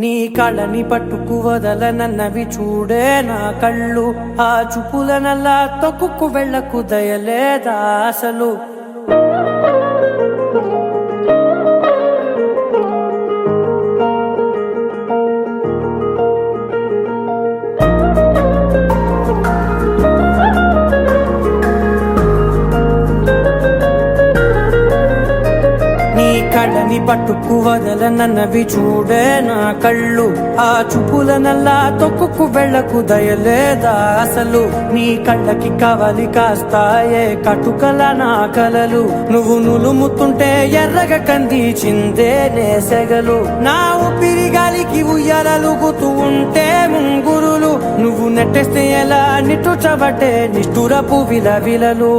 నీ కళ్ళని పట్టుకు వదలనన్నవి చూడే నా కళ్ళు. ఆ చూపులనల్లా తొక్కుకు వెళ్ళకు దయలేదా అసలు. కళ్ళని పట్టుకు వదలనన్నవి చూడే నా కళ్ళు. ఆ చూపులనల్లా తొక్కుకు వెళ్ళకు దయలేదా అసలు. నీ కళ్ళకి కవలి కాస్తాయే కటుకల నా కలలు. నువ్వు నులుముతుంటే ఎర్రగ కందిచిందే నేసెగలు. నా ఊపిరి గాలికి ఉయ్యాలలుగుతూ ఉంటే ముంగురులు. నువ్వు నెట్టేస్తే ఎలా నిట్టుచబట్టే నిష్ఠురపు విలవిలలు.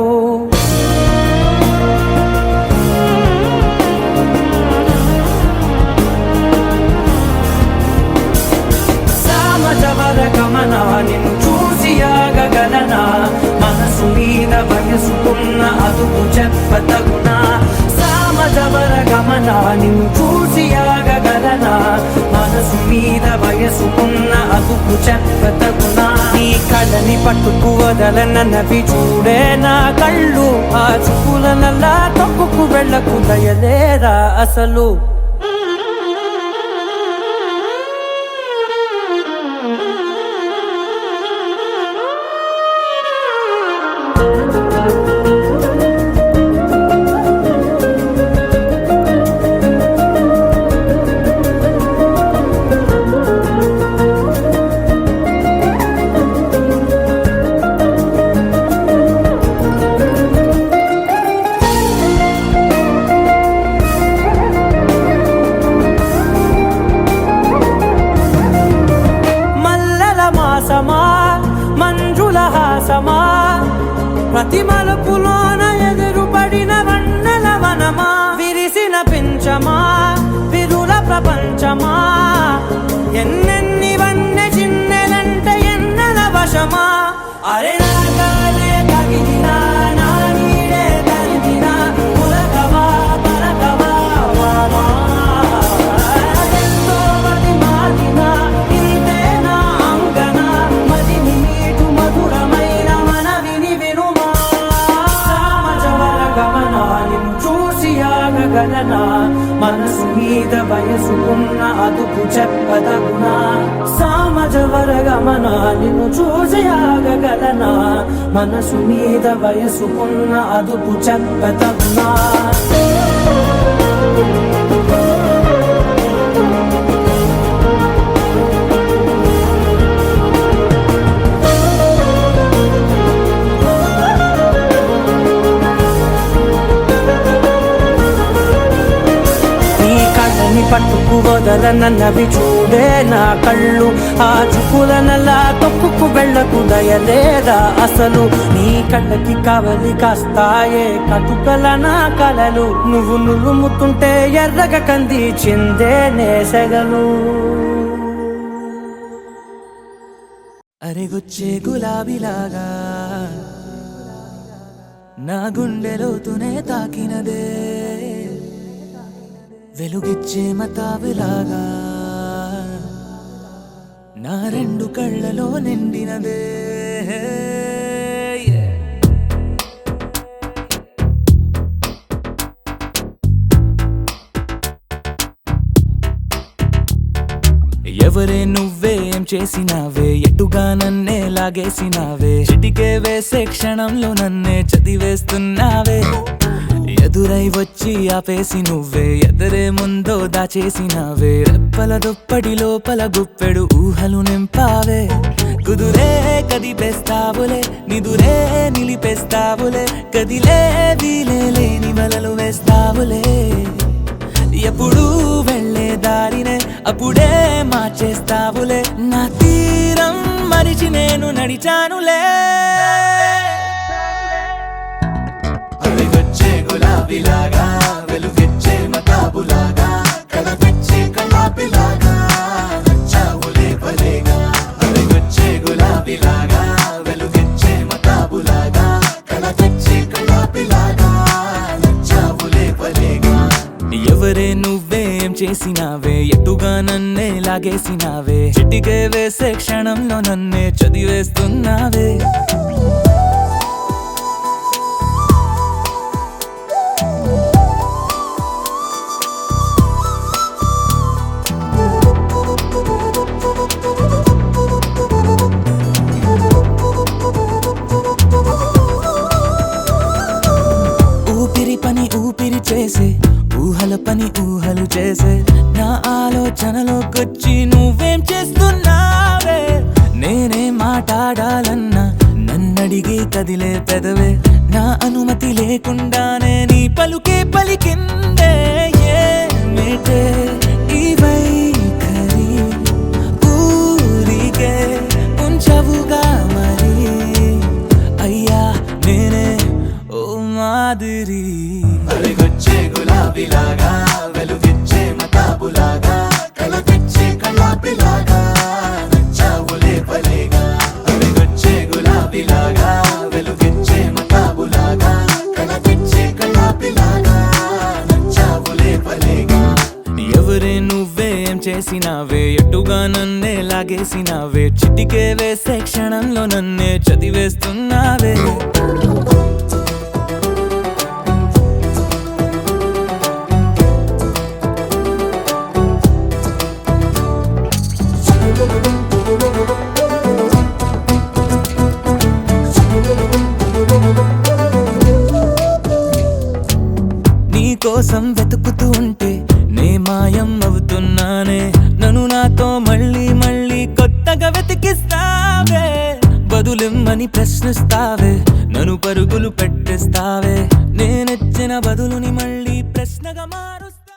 గమనా నిన్ను చూసి ఆగగలనా. మనసు మీద వయసుకున్న అదుపు చెప్పతగునా. సామజవర గమనా నిన్ను చూసి ఆగగలనా. మనసు మీద వయసుకున్న అదుపు చెప్పతగునా. నీ కళ్ళని పట్టుకు వదలనన్నవి చూడే నా కళ్ళు. ఆ చూపులనల్లా తొక్కుకు వెళ్ళకు దయలేదా అసలు. మంజుల హాసమా ప్రతి మలుపులోన ఎదురుపడిన వన్నెల వనమా. విరిసిన పించమా విరుల ప్రపంచమా. ఎన్నెన్ని వన్నె చిన్నెలంటే ఎన్నెల వశమా. అరే నాగాలే తగిలినా నా నీడే తరిమినా. పులకవా పలకవా వామా. ఎంతో మది మాదినా ఇంతే నా అంగన. మదిని నీటు మధురమైన మనవిని వినుమా. సామజవర గమనా నిన్ను చూసి ఆగగలనా. మనసు మీద వయసుకున్న అదుపు చెప్పదగునా. సామజవర గమనా నిన్ను చూసి ఆగగలనా. మనసు మీద వయసుకున్న అదుపు చెప్పదగునా. పట్టుకు వదలనన్నవి చూడే నా కళ్ళు. ఆ చూపులనల్లా తొక్కుకు వెళ్ళకు దయలేదా అసలు. నీ కళ్ళకి కవలి కాస్తాయే కటుకల నా కలలు. నువ్వు నులుముతుంటే ఎర్రగ కందిచిందే నేసెగలు. అరెగొచ్చే గులాబీలాగా నా గుండెలోతునే తాకినదే. వెలుగిచ్చే మతాబులాగా నా రెండు కళ్ళలో నిండినదే. ఎవరే నువ్వేం చేసినావే. ఎటుగా నన్నే లాగేసినావే. చిటికే వేసే క్షణంలో నన్నే చదివేస్తున్నావే. ఎదురై వచ్చి ఆపేసి నువ్వే ఎదరే ముందో దాచేసినావే. రెప్పల దుప్పటి లోపల గుప్పెడు ఊహలు నింపావే. కుదురే కదిపేస్తావులే నిదురే నిలిపేస్తావులే. కదిలే వీలే లేని వలలు వేస్తావులే. ఎప్పుడు వెళ్ళే దారినే అప్పుడే మార్చేస్తావులే. నా తీరం మరిచి నేను నడిచానులే. గులాబీలాగా వెలుగిచ్చే మతాబులాగా కలపిచ్చే కలాపిలాగా నచ్చావులే భలేగా. అవిగొచ్చే గులాబీలాగా వెలుగిచ్చే మతాబులాగా కలపిచ్చే కలాపిలాగా నచ్చావులే భలేగా. ఎవరే నువ్వేం చేసినావే, ఎటుగా నన్నే లాగేసినావే, చిటికే వేసే క్షణంలో నన్నే చదివేస్తున్నావే. ఊపిరి పని ఊపిరి చేసే, ఊహల పని ఊహలు చేసే, నా ఆలోచనలోకొచ్చి నువ్వేం చేస్తున్నావే. నేనే మాట్లాడాలన్నా నన్నడిగి కదిలే పెదవే, నా అనుమతి లేకుండానే నీ పలుకే పలికిందే. ఏమిటే ఈ వైఖరి, ఊరికే ఉంచవుగా మరి, అయ్యా నేనే ఓ మాదిరి. అరిగొచ్చే గులాబీలాగా, వెలుగిచ్చే మతాబులాగా, కలపిచ్చే కళాపిలాగా, నచ్చావులే భలేగా. అరిగొచ్చే గులాబీలాగా, వెలుగిచ్చే మతాబులాగా, కలపిచ్చే కళాపిలాగా, నచ్చావులే భలేగా. ఎవరే నువ్వేం చేసినావే, ఎటుగా నన్నే లాగేసినావే, చిటికే వేసే క్షణంలో నన్నే చదివేస్తున్నావే. నీ కోసం వెతుకుతూ ఉంటే నే మాయం అవుతున్నానే, నన్ను నాతో మళ్ళీ మళ్ళీ కొత్తగా వెతికిస్తావే. బదులిమ్మని ప్రశ్నిస్తావే, నన్ను పరుగులు పెట్టిస్తావే, నేనెచ్చిన బదులుని మళ్ళీ ప్రశ్నగా మారుస్తా.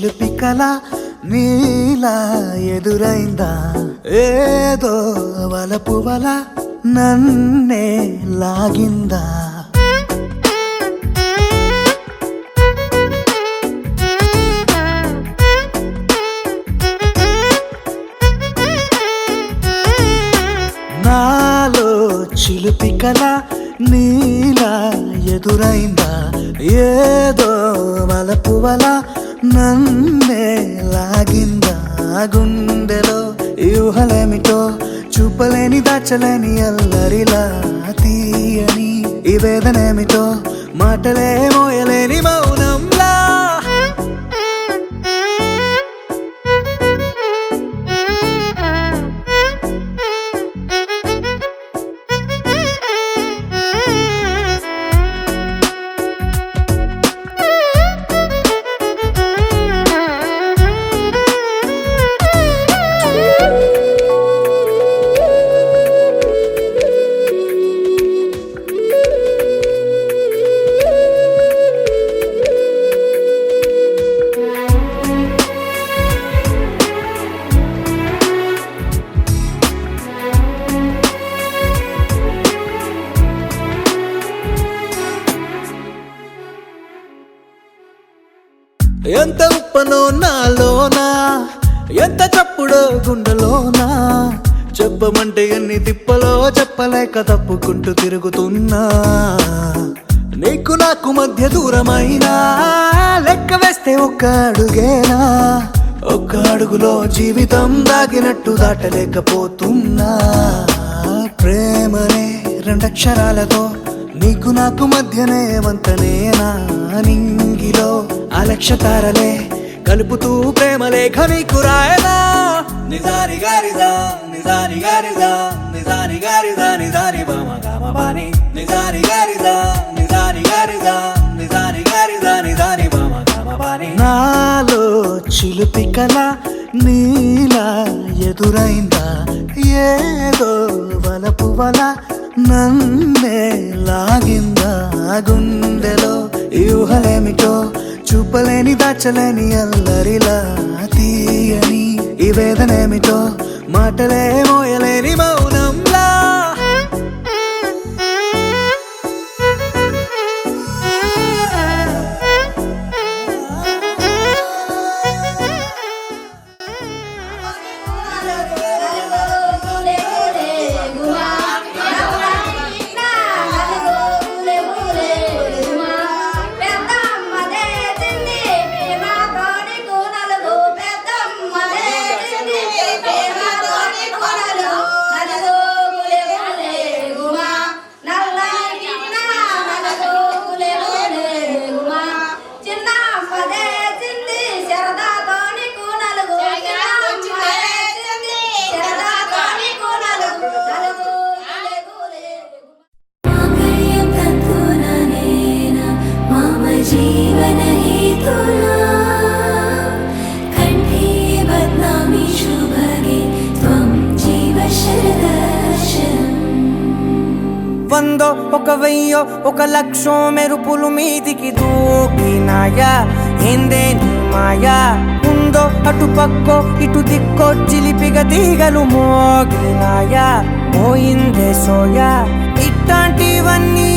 చిలిపి కల నీలా ఎదురైందా ఏదో వలపు వల నన్నే లాగిందా నాలో చిలిపి కల నీలా ఎదురైందా ఏదో వలపు వల నన్నే లాగిందా గుండెలో ఊహలేమిటో చూపలేని దాచలేని అల్లరిలా తీయని ఈ వేదనేమిటో మాటలే మోయలేని మౌనంలా ఎంత ఉప్పనో నాలోనా ఎంత చప్పుడో గుండెలోనా చెప్పమంటే ఎన్ని తిప్పలో చెప్పలేక తప్పుకుంటూ తిరుగుతున్నా నీకు నాకు మధ్య దూరమైనా లెక్క వేస్తే ఒక్క అడుగేనా ఒక్క అడుగులో జీవితం దాగినట్టు దాటలేకపోతున్నా ప్రేమనే రెండక్షరాలతో నీకు నాకు మధ్యనే వంతనేనా నింగిలో అలక్ష్య తారలే కలుపుతూ ప్రేమ లేఖ నీకు రాయనా నిజాని గారిదా నిజాని గారిదా నిజాని గారిదా నిజాని బామ గామ బాని నిజాని గారిదా నిజాని గారిదా నిజాని గారిదా నిజాని బామ గామ బాని నాలో చిలిపి కల నీలా ఎదురైందా ఏదో వలపు వల నన్నే లాగిందా గుండెలో ఊహలేమిటో చూపలేని దాచలేని అల్లరిలా తీయని ఈ వేదనేమిటో మాటలే మోయలేని మౌనంలా जीवन हेतुना कंठे बदनामी शुभगे त्वं जीव शरदर्शनम् వందో ఒక వెయ్యో ఒక లక్షో మెరుపులు మీదికి దూకినాయా ఏందే నీ మాయా ఉందో అటు పక్కో ఇటు దిక్కో చిలిపిగా తీగలు మోగినాయా పోయిందే సోయా ఇట్లాంటివన్నీ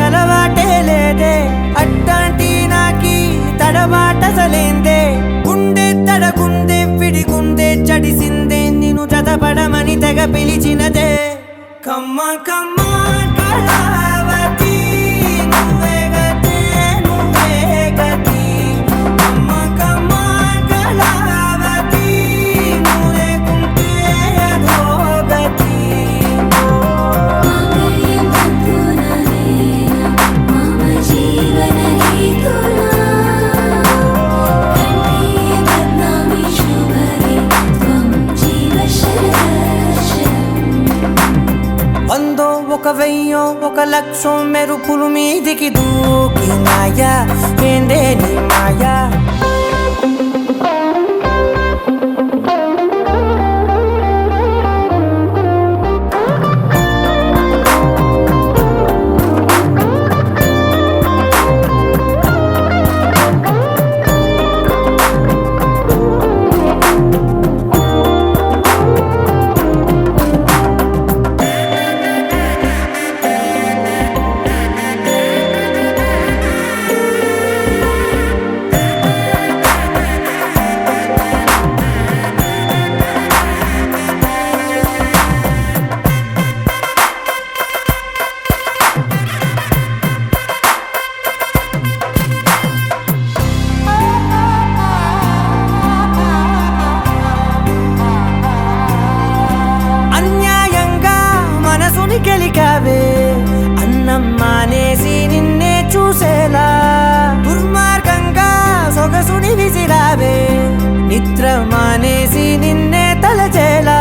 అలవాటే లేదే అట్టాంటి నాకి తడబాటసలేందే గుండె తడగుందే విడిగుందే చడిసిందే నిన్ను చదపడమని తెగ పిలిచినదే కమ్మ కమ్మ కళావతి నువ్వే గతే నువ్వే గతి కమ్మ కమ్మ కళావతి నువ్వు లేకుంటే అధోగతి जीवन हेतुना कंठे बदनामी शुभगे त्वं जीव शरदर्शनम् వందో ఒక వెయ్యో ఒక లక్షో మెరుపులు మీదికి దూకినాయా ఏందే నీ మాయా పలికావే అన్నం మానేసి నిన్నే చూసేలా దుర్మార్గంగా సొగసుని విసిరావే నిద్ర మానేసి నిన్నే తలచేలా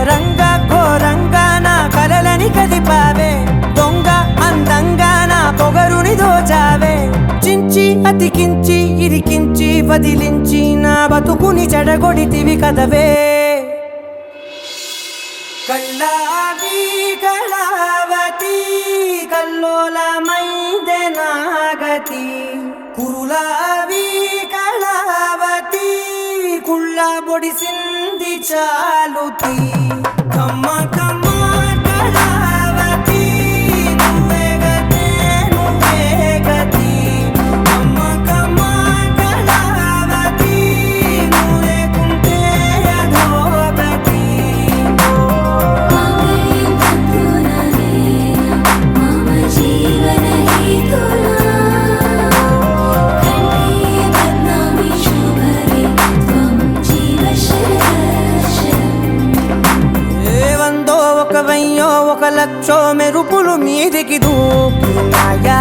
రంగా ఘోరంగా నా కలలని కదిపావే దొంగ అందంగా నా పొగరుని దోచావే చించి అతికించి ఇరికించి వదిలించి నా బతుకుని చెడగొడితివి కదవే కళ్ళావి కళావతి కల్లోలమైందే నాగతి కురులావి కళావతి కుళ్ళ బొడిసింది చాలుతి కమ్మ కమ్మ కళావతి నువ్వే గతే నువ్వే గతి కమ్మ కమ్మ కళావతి నువ్వు లేకుంటే అధోగతి मम जीवन हेतुना कण्ठे बध्नामि शुभगे त्वं जीव ఏ వందో ఒక వెయ్యో ఒక లక్షో మెరుపులు మీదికి దూకినాయా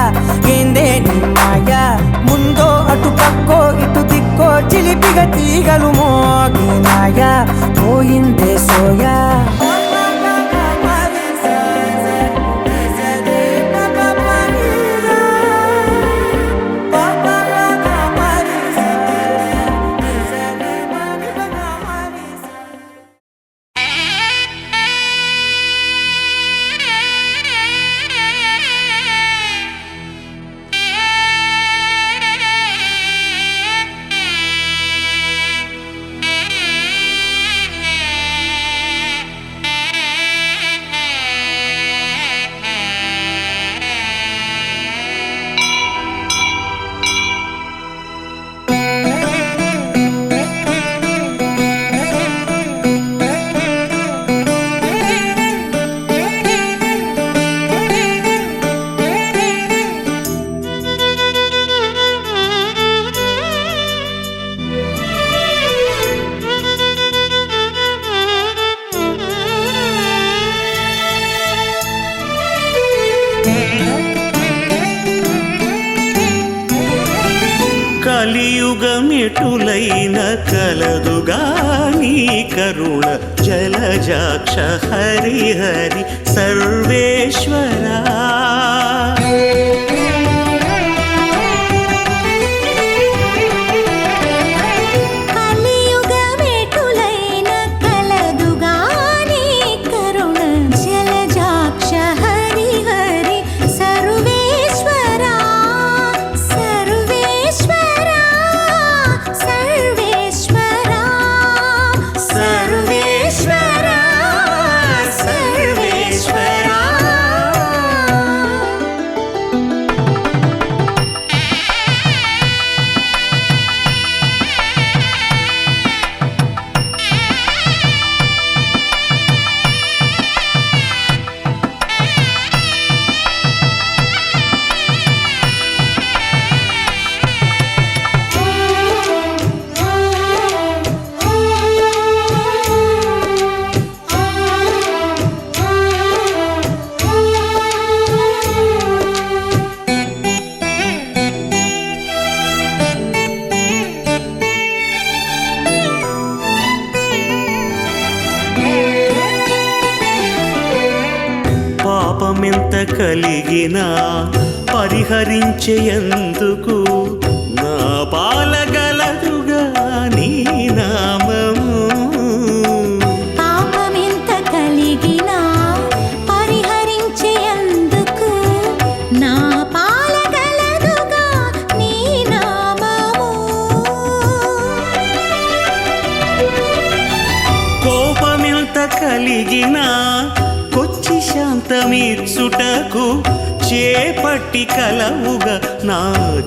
ఏందే నీ మాయా ముందో అటు పక్కో ఇటు దిక్కో చిలిపిగ తీగలు మోగినాయా పోయిందే సోయా కలియుగమెటులైన కలదుగా నీ కరుణ జలజాక్ష హరి హరి సర్వేశ్వరా కలియుగమెటులైన కలదుగా నీ కరుణ జలజాక్ష హరి హరి సర్వేశ్వరా సర్వేశ్వరా సర్వేశ్వరా సర్వేశ్వరా సర్వేశ్వరా పాపమెంత కలిగినా పరిహరించేందుకు నా పాలగలదుగా నీ నామము పాపమెంత కలిగినా పరిహరించేందుకు నా పాలగలదుగా నీ నామము కోపమెంత కలిగినా కొచ్చి శాంతమిచ్చుటకు చేపట్టి కలవుగా నా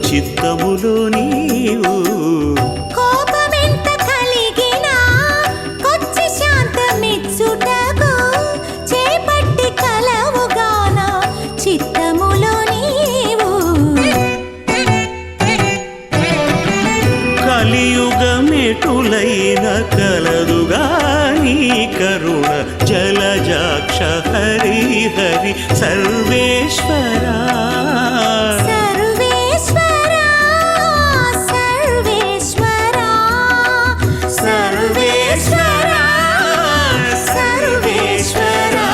చిత్తములో నీవు కోపమెంత కలిగినా కొచ్చి శాంతమిచ్చుటకు చేపట్టి కలవుగా నా చిత్తములో నీవు కలియుగమెటులైన కలదుగా నీ కరుణ జలజాక్ష హరి హరి సర్వేశ్వరా సర్వేశ్వరా సర్వేశ్వరా సర్వేశ్వరా సర్వేశ్వరా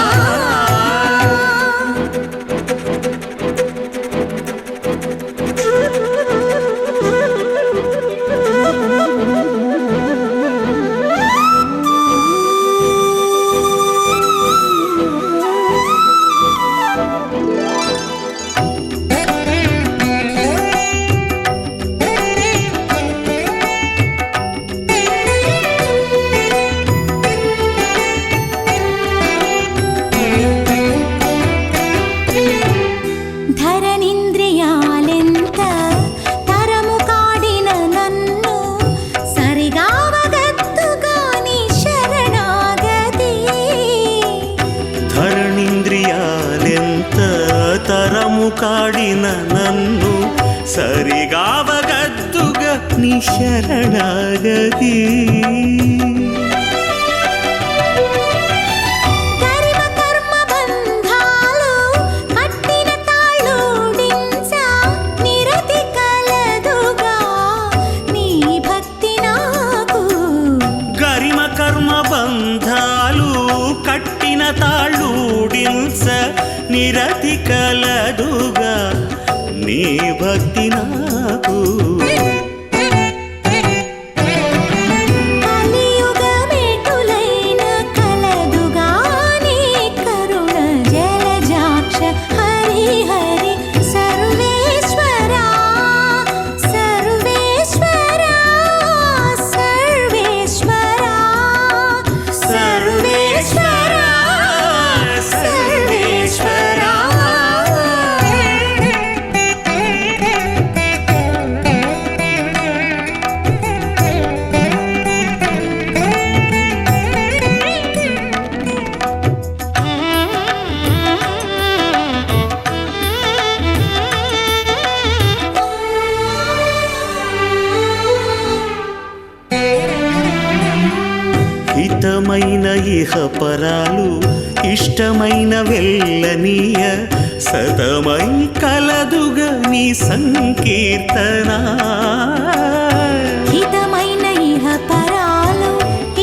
ధరణింద్రియాలెంత తరము కాడిన నన్ను సరిగావగత్తుగాని శరణాగతి ధరణింద్రియాలెంత తరము కాడిన నన్ను సరిగావగద్దుగా నీ శరణాగతి గరిమ కర్మ బంధాలు కట్టిన తాళూడించ నిరతి కలదుగా నీ భక్తి నాకు గరిమ కర్మ బంధాలు కట్టిన తాళూడించ నిరతి కలదుగా నీ భక్తి నాకు కలియుగమేటులైన కలదుగా నీ కరుణ జలజాక్ష హరి హరి సర్వేశ్వరా సర్వేశ్వరా సర్వేశ్వరా సర్వేశ్వరా సర్వేశ్వరా హితమైన ఇహపరాలు ఇష్టమైన వెళ్ళనీయ సతమై కలదుగా నీ సంకీర్తన హితమైన ఇహ పరాలు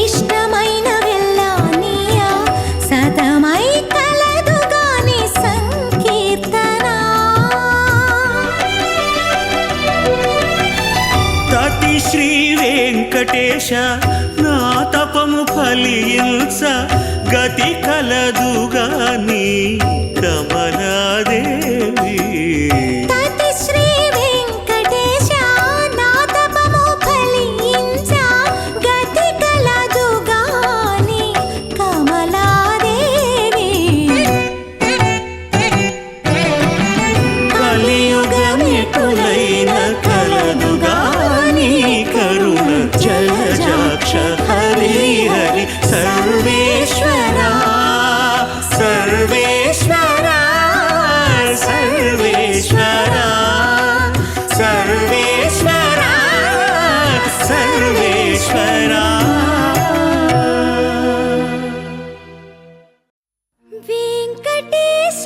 ఇష్టమైన వెళ్ళానీయ సతమై కలదుగాని సంకీర్తన తతి శ్రీ వెంకటేశ నా తపము ఫలించ గతి కలదుగా నీ కమలాదేవి తతి శ్రీ వెంకటేశ నా తపము ఫలించ గతి కలదుగాని కమలాదేవి కలియుగమెటులైన కలదుగా నీ కరుణ జలజాక్ష హరి హరి సర్వేశ్వరా సర్వేశ్వరా సర్వేశ్వరా సర్వేశ్వరా సర్వేశ్వరా వెంకటేశ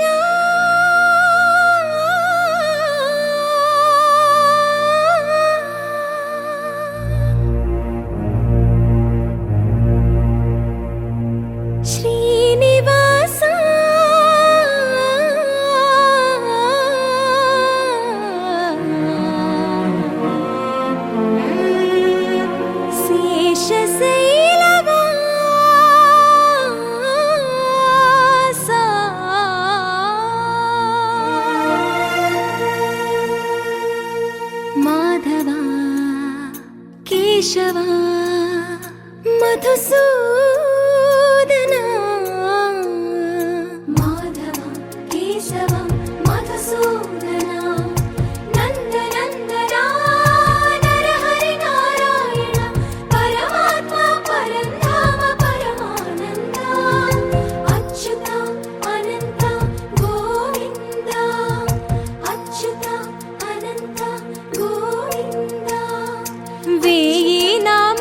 శ్రీనివాస మాధవ కేశవ మధుసూదన మాధవ కేశవ మధుసూదన నందనందన నరహరి నారాయణ పరమాత్మ పరంధామ పరమానంద అచ్యుత అనంత గోవింద అచ్యుత అనంత గోవింద వేయి నామ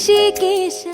ఋషికేశ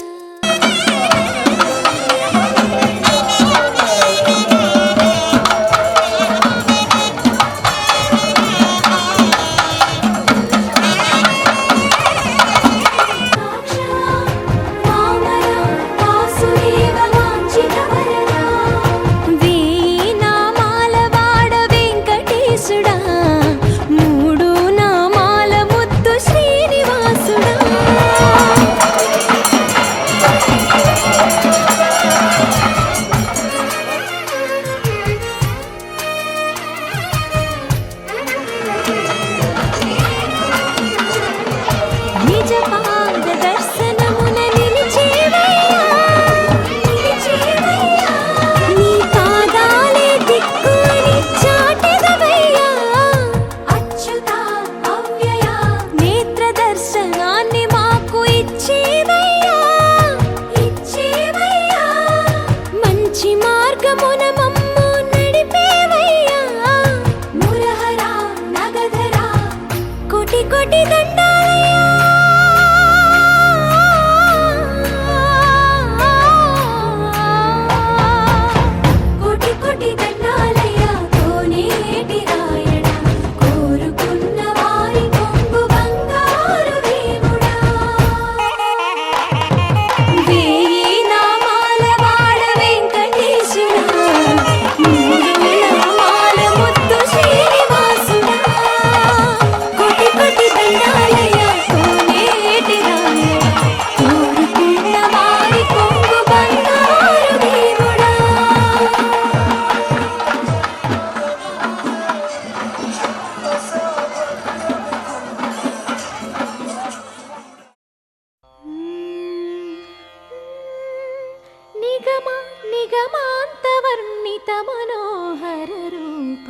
నిగమాంతవర్ణిత మనోహర రూప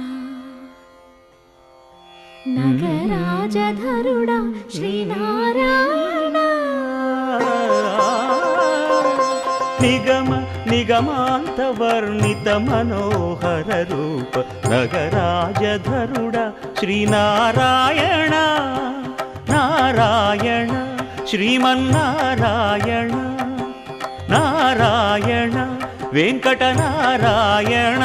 నగరాజధరుడా శ్రీనారాయణ నిగమాంతవర్ణిత మనోహర రూప నగరాజధరుడా శ్రీనారాయణ నారాయణ శ్రీమన్నారాయణ నారాయణ వెంకటనారాయణ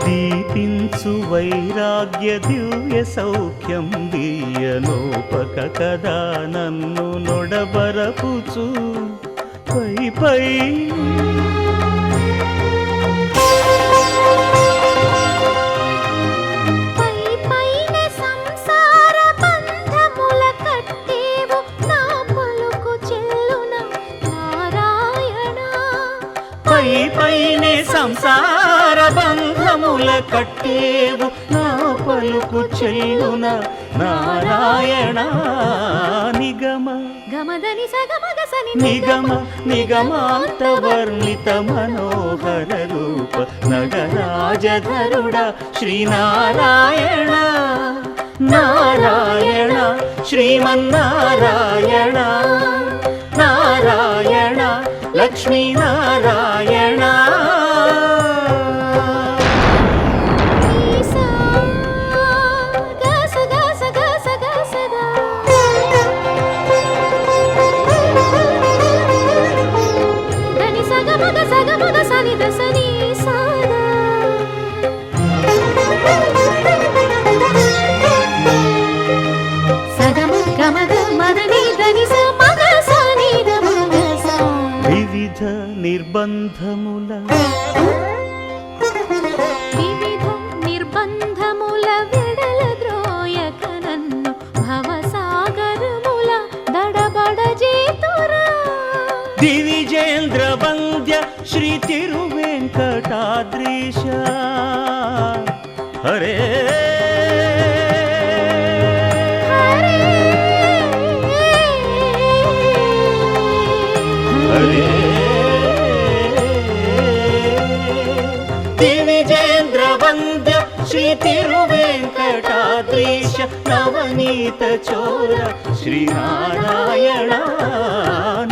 దీపించు వైరాగ్య దివ్య సౌఖ్యం దీయనోపక కదా నన్ను నొడబరపుచు పై పై పైనే సంసార బంధముల కట్టేవు నా పలుకు చెల్లున నారాయణ నిగమ గమదని సగమగసని నిగమ నిగమాంతవర్ణిత మనోహర రూప నగరాజధరుడా శ్రీనారాయణ నారాయణ శ్రీమన్నారాయణ నారాయణ లక్ష్మీనారాయణ వివిధ నిర్బంధముల విడల ద్రోయక నన్ను భవసాగరముల దడబడ చేతురా దివిజేంద్ర వంద్య శ్రీ తిరువెంకటాద్రీశ హరే దివిజేంద్ర వంద్య శ్రీ తిరువెంకటాద్రీశ నవనీత చోర శ్రీనారాయణ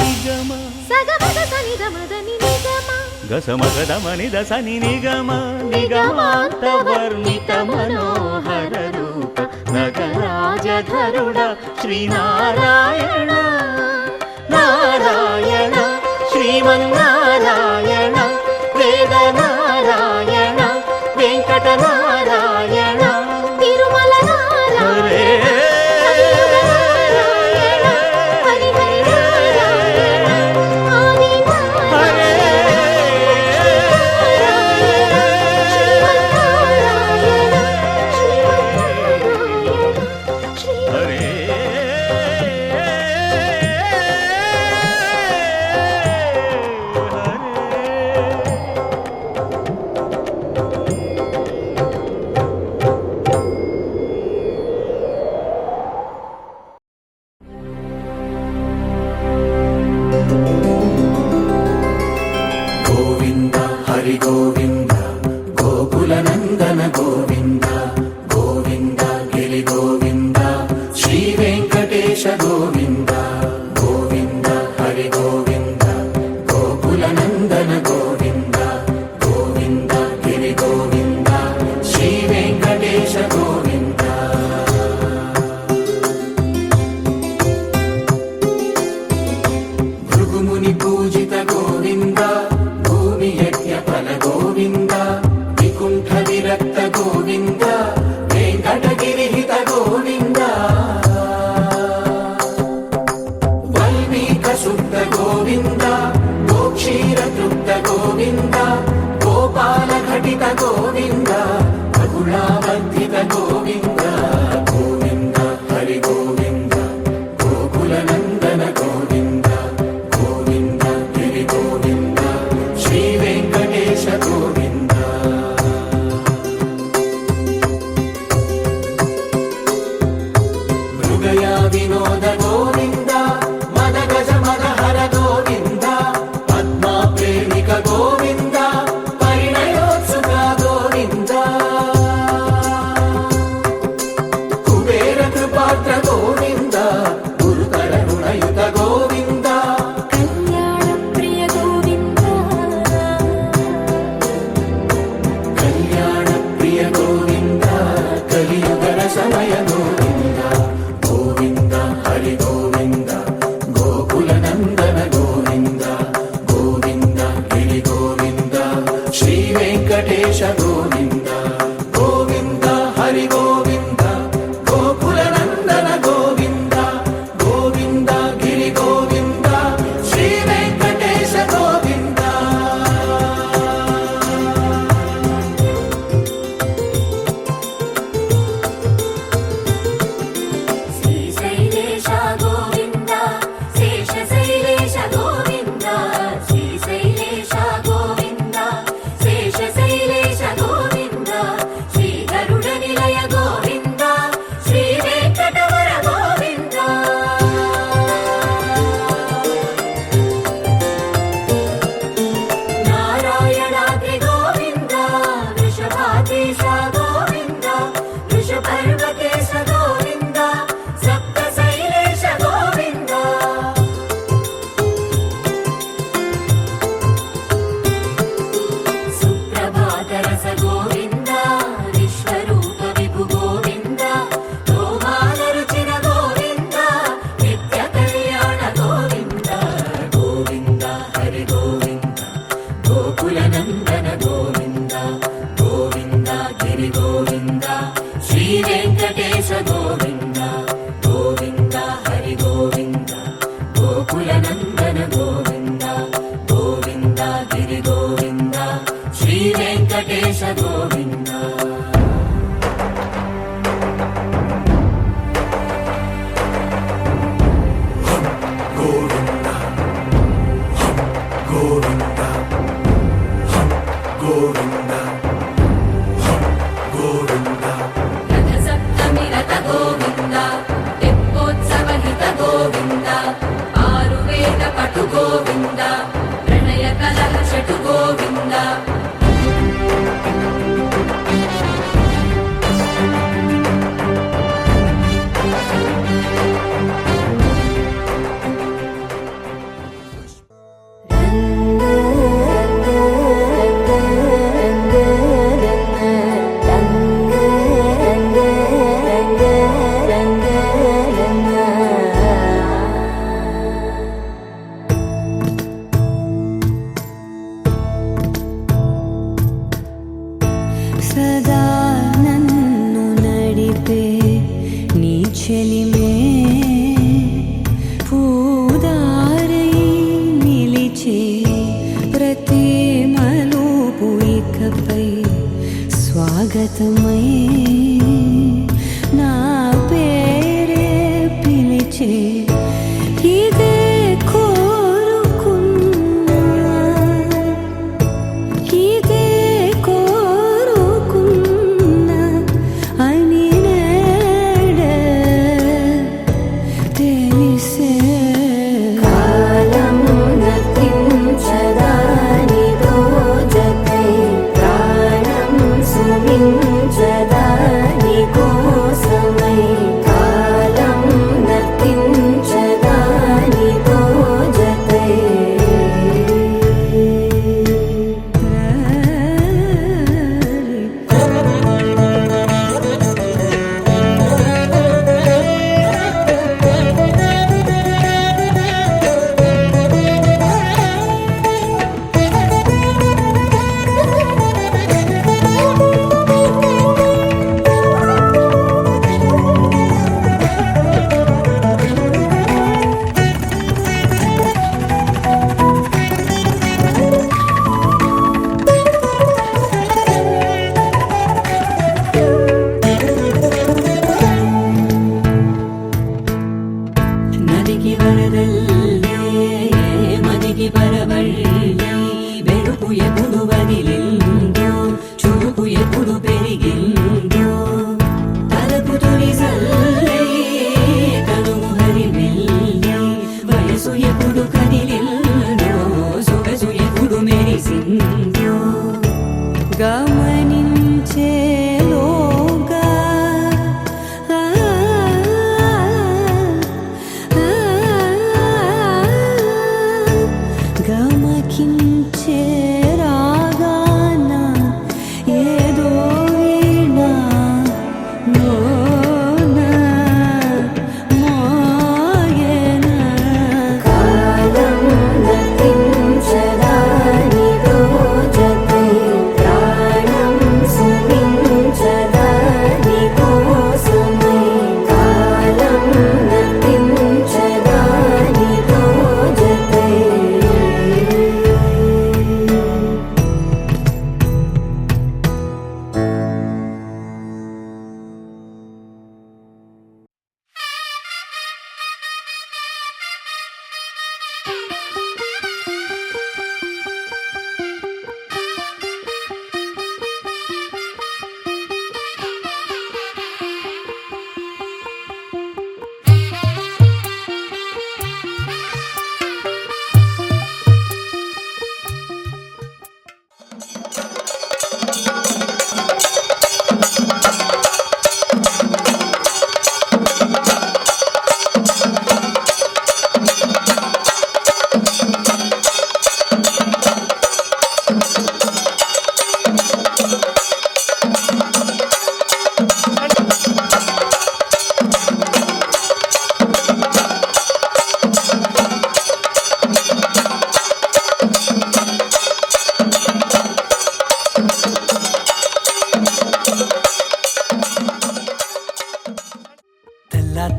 నిగమ సగమగ సనిద మదని నిగమ గసమగదమని దసని నిగమ నిగమాంత వర్ణిత మనోహర రూప నగరాజధరుడ శ్రీనారాయణ నారాయణ శ్రీమన్నారాయణ వేద నారాయణ వెంకట నారాయణ తిరుమల నారాయణ గోవింద హరి గోవింద గోకుల నందన గోవింద గోవింద గిరి గోవింద శ్రీ వెంకటేశ గోవింద గోవింద హరి గోవింద గోకుల నందన గోవింద గోవింద గిరి గోవింద శ్రీ వెంకటేశ గోవింద భృగుముని పూజిత గోవింద భూమి యజ్ఞ ఫల గోవింద వికుంఠ విరక్త గోవింద వెంకటగిరిహిత గోవింద వల్మీక శుద్ధ గోవింద గోక్షీర తృప్త గోవింద గోపాల ఘటిత గోవింద బహుళావర్ధిత గోవింద గోవింద హరి గోవింద గోకుల నందన గోవింద గోవింద గిరి గోవింద శ్రీ వెంకటేశ గోవింద మృగయా వినోద గోవింద మద గజ మదహర గోవింద పద్మా ప్రేమిక గోవింద పరిణయోత్సుక గోవింద కుబేర కృపాత్ర గోవింద గురుతర రుణయుత గోవింద కళ్యాణ ప్రియ గోవింద కళ్యాణ ప్రియ గోవింద కలియుగ సమయ గోవింద గోవింద హరి గోవింద గోకుల నందన గోవింద గోవింద గిరి గోవింద శ్రీ వెంకటేశ గోవింద గోవింద హరి గోవింద గోకుల నందన గోవింద గోవింద గిరి గోవింద శ్రీ వెంకటేశ గోవింద శ్రీశైలేశ గోవింద శేషశైలేశ గోవింద శ్రీశైలేశ గోవింద శేషశైలేశ గోవింద శ్రీ గరుడ నిలయ గోవింద శ్రీ వెంకటవర గోవింద నారాయణాద్రి గోవింద వృషభాద్రీశ గోవింద వృషపర్వతేశ గోవింద సప్తశైలేశ గోవింద సుప్రభాతరస గోవింద విశ్వరూప విభు గోవింద గోమాల రుచిర గోవింద నిత్య కళ్యాణ గోవింద గోవింద హరి గోవింద గోకుల నందన గోవింద గోవింద గిరి గోవింద శ్రీ వెంకటేశ గోవింద గోవింద హరి గోవింద గోకుల నందన గోవింద గోవింద గిరి గోవింద శ్రీ వెంకటేశ గోవింద గోవింద గోవింద గోవింద గోవింద రథసప్తమి రథ గోవింద తెప్పోత్సవహిత గోవింద ఆరువేద పటు గోవింద ప్రణయ కలహ షటు గోవింద చెలిమే పూదారై నిలిచే ప్రతి మలుపు ఇకపై స్వాగతమై నా పేరే పిలిచే ఇదే కోరుకున్నా ఇదే కోరుకున్నా అని నేడే తెలిసే కాలం నతించదాని దోజకై ప్రాణం సుమించదాని కోసమై కాలం నతించదాని దోజకై నదికి వరదల్లే మదికి పరవళ్ళే వెలుపు ఎప్పుడు వదిలిందో చురుకు ఎప్పుడు పెరిగిందో తలపు తొలి సల్లే తనువు హరిమెల్లే వయసు ఎప్పుడు కదిలిందో సొగసు ఎప్పుడు మెరిసిందో గమనించేలోగా గమకించే రాగాన ఏదో వీణ మోన మోయన కాలం నతించదాని దోజకై ప్రాణం సుమించదాని కోసమై కాలం నతించదాని దోజకై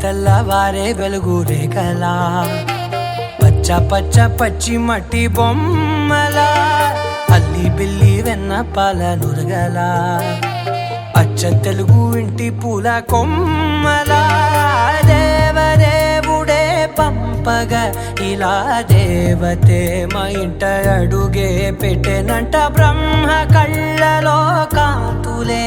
తెల్లవారే వెలుగు రేఖలా పచ్చ పచ్చ పచ్చి మట్టి బొమ్మలా అల్లి బిల్లి వెన్న పాల నురగలా అచ్చ తెలుగు ఇంటి పూల కొమ్మలా దేవదేవుడే పంపగా ఇలా దేవతే మా ఇంట అడుగే పెట్టెనంట బ్రహ్మ కళ్ళలో కాంతులే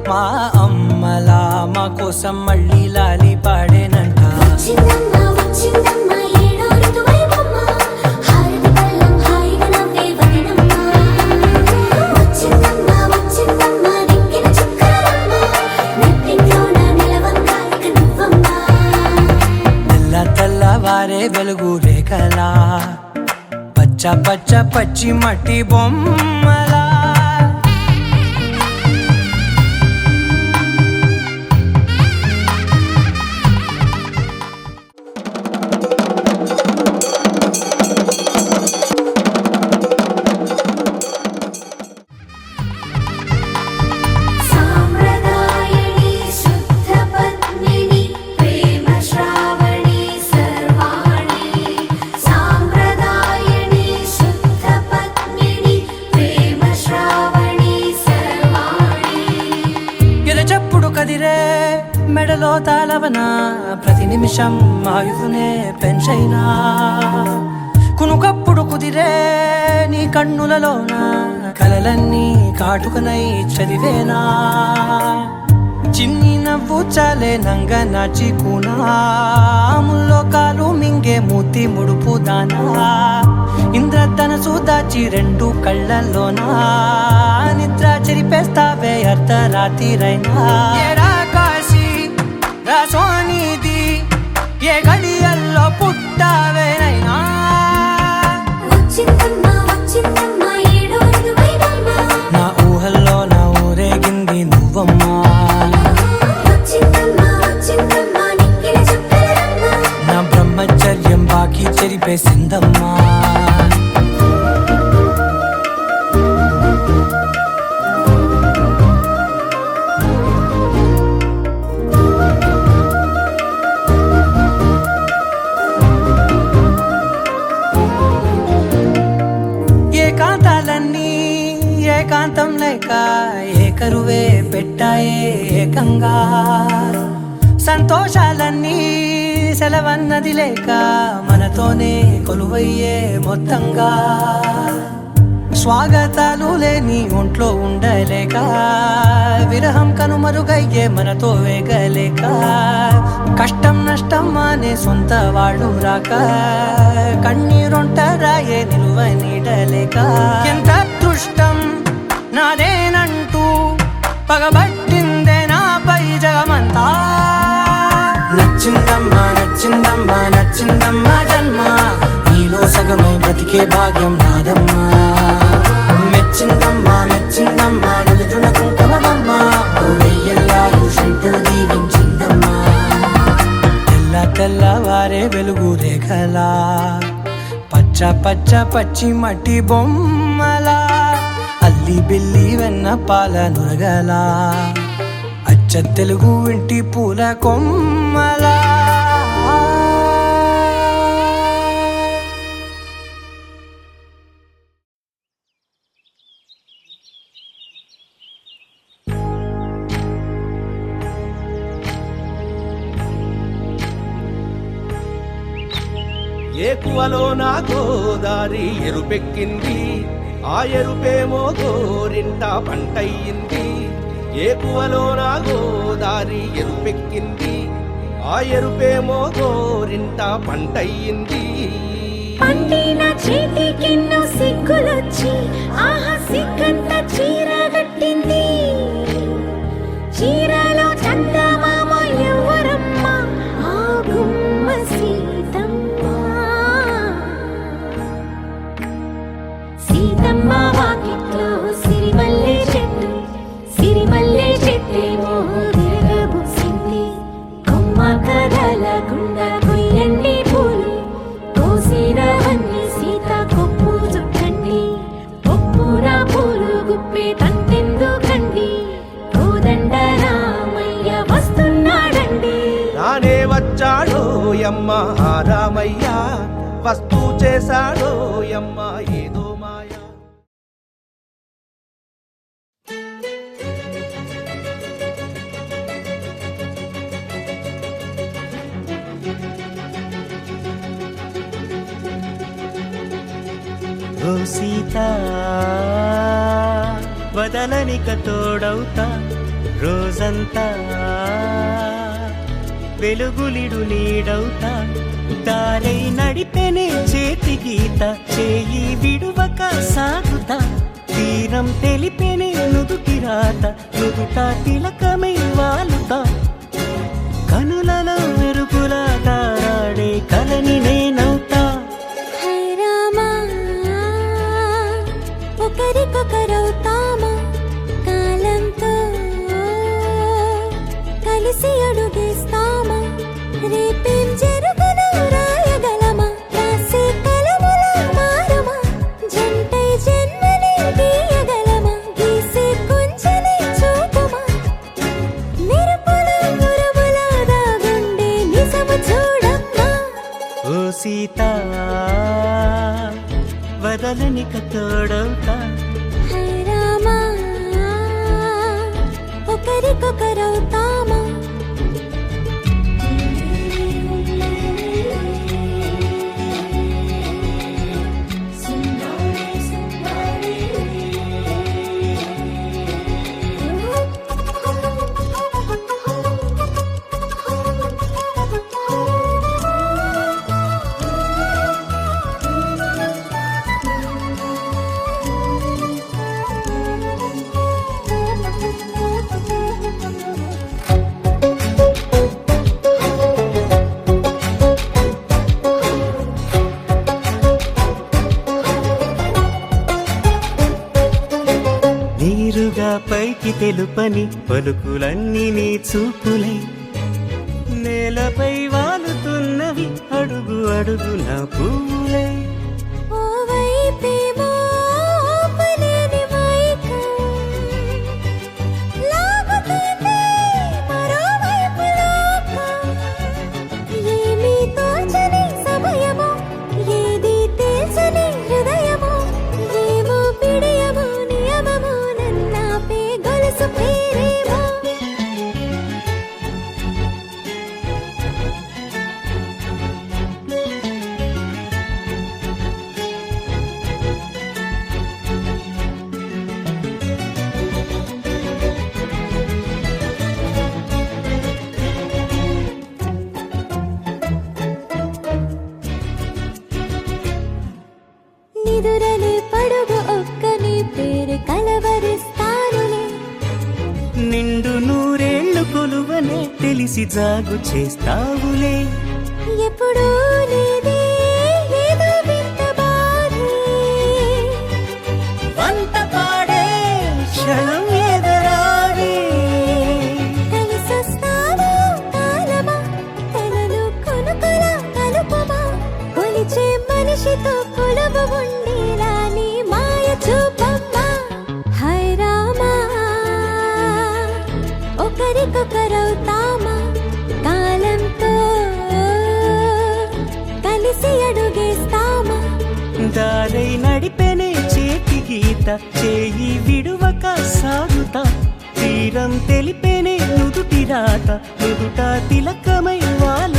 మా అమ్మలా మా కోసం మళ్ళీ లాలి పాడేనంట వచ్చిందమ్మ వచ్చిందమ్మ ఏడో ఋతువైవమ్మ హారతి పళ్ళం హాయిగా నవ్వే వదినమ్మ వచ్చిందమ్మ వచ్చిందమ్మ దిక్కిన చుక్కలమ్మ నెట్టింట్లోన నిలవంగ ఇక నువ్వమ్మ తెల్లవారే వెలుగు రేఖలా పచ్చ పచ్చ పచ్చి మట్టి బొమ్మలా సాంప్రదాయని శుద్ధ పద్మిని ప్రేమ ప్రతి నిమిషం ఆయుధునే పెంచైనా కునుకప్పుడు కుదిరే నీ కన్నులలోన కలలన్నీ కాటుకనై చదివేనా చిన్ని నవ్వు చాలే నంగ నాచి కూనాముల్లో కాలు మింగే మూతి ముడుపు దానా ఇంద్రధనసు దాచి రెండు కళ్ళల్లోనా నిద్ర చెరిపేస్తావే అర్ధరాత్రిరైనా ఏరా కాశీ రా సోనిది ఏ గడియల్లో పుట్టావేనైనా వచ్చిందమ్మా వచ్చిందమ్మా ఏడో ఋతువైవమ్మా నా ఊహల్లో నా ఊరేగింది నువ్వమ్మా వచ్చిందమ్మా వచ్చిందమ్మా నిక్కిన చుక్కలమ్మా నా బ్రహ్మచర్యం బాకీ చెరిపేసిందమ్మా ఏకాంతాలన్నీ ఏకాంతం లేక ఏకరువే పెట్టాయే ఏకంగా సంతోషాలన్నీ సెలవన్నది లేక మనతోనే కొలువయ్యే మొత్తంగా స్వాగతాలు లేని ఒంట్లో ఉండలేక విరహం కనుమరుగయ్యే మనతో వేగలేక కష్టం నష్టం అనే సొంత వాళ్ళు రాక కన్నీరొంటరాయే నిలువ నీడలేక ఎంత అదృష్టం నాదేనంటూ పగబట్టిందే నాపై జగమంతా నచ్చిందమ్మా నచ్చిందమ్మా నచ్చిందమ్మా జన్మ నీలో సగమై బ్రతికే భాగ్యం నాదమ్మా మెచ్చిందమ్మా మెచ్చిందమ్మా నిలుచున కుంకుమమ్మా వెయ్యల్లాలు శంకులు దీవించిందమ్మా తెల్ల తెల్లవారే వెలుగు రేఖలా పచ్చ పచ్చ పచ్చి మట్టి బొమ్మలా అల్లి బిల్లి వెన్న పాల నురగలా అచ్చ తెలుగు ఇంటి పూల కొమ్మలా ఏకువలో నా గోదారి ఎరుపెక్కింది ఆ ఎరుపేమో గోరింట పంటయ్యింది ఏకువలో నా గోదారి ఎరుపెక్కింది ఆ ఎరుపేమో గోరింట పంటయ్యింది పండిన చేతికెన్నో సిగ్గులొచ్చి ఆహా సిగ్గంత చీర కట్టింది చీరలో చందమామ ఎవరమ్మ ఆ గుమ్మ సీతమ్మ సీతమ్మ వాకిట్లో సిరిమల్లె చెట్టేమో తిరగబూసింది కొమ్మ కదలకుండా కొయ్యండి పూలు కోసిరవన్నీ సీత కొప్పు చుట్టండి కొప్పున పూలు గుప్పే తంతెందుకండి కోదండ రామయ్య వస్తున్నాడండి రానే వచ్చాడో యమ్మ ఆ రామయ్య వస్తూ చేశాడో యమ్మ ఏదో మాయా ఓ సీత వదలనిక తోడవుతా రోజంతా వెలుగులిడు నీడవుతా దారై నడిపెనే చేతి గీత చేయి విడువక సాగుతా తీరం తెలిపెనే నుదుటి రాత నుదుట తిలకమై వాలుతా కనులలో మెరుపులా తారాడే కలని నేనవుతా హై రామా ఒకరికొకరవుతామా కాలంతో కలిసి అడుగేస్తామా రేపేం జరుగునో రాయగలమా రాసే కలముల మారమా జంటై జన్మని గీయగలమా గీసే కొంచెనే చూపుమా మెరుపుల మురుముల దాగుండే నిజము చూడమ్మా ఓ సీత వదలనిక తోడవుతా హై రామా ఒకరికొకరవుతామా తెలుపని పలుకులన్నీ నీ చూపులై నేలపై వాలుతున్నవి అడుగు అడుగు నా పువ్వులై ఓ వైపేమో ఆపలేని మైకం లాగుతుంది మరోవైపు లోకం ఏమీ తోచని సమయమో ఏది తేల్చని హృదయమో ఏమో పిడియమో నియమమో నన్నాపే గొలుసు పేరేమో నిదురలే పడుగు ఒక్క నీ పేరు కలవరిస్తానులే నిండు నూరేళ్లు కొలువనే తెలిసి జాగు చేస్తావులే ఎప్పుడూ లేదే ఏదో వింత బాధే వంత పాడే క్షణం ఎదరాడే కలిసొస్తావో కాలమా కలలు కొనుకలా కలుపమా కొలిచే మనిషితో కొలువు ఉండేలా నీ మాయ చూపమ్మా హై రామా ఒకరికొకరవుతామా కాలంతో కలిసి అడుగేస్తామా దారై నడిపెనే చేతి గీత చేయి విడువక సాగుతా తీరం తెలిపెనే నుదుటి రాత నుదుట తిలకమై వాళ్ళ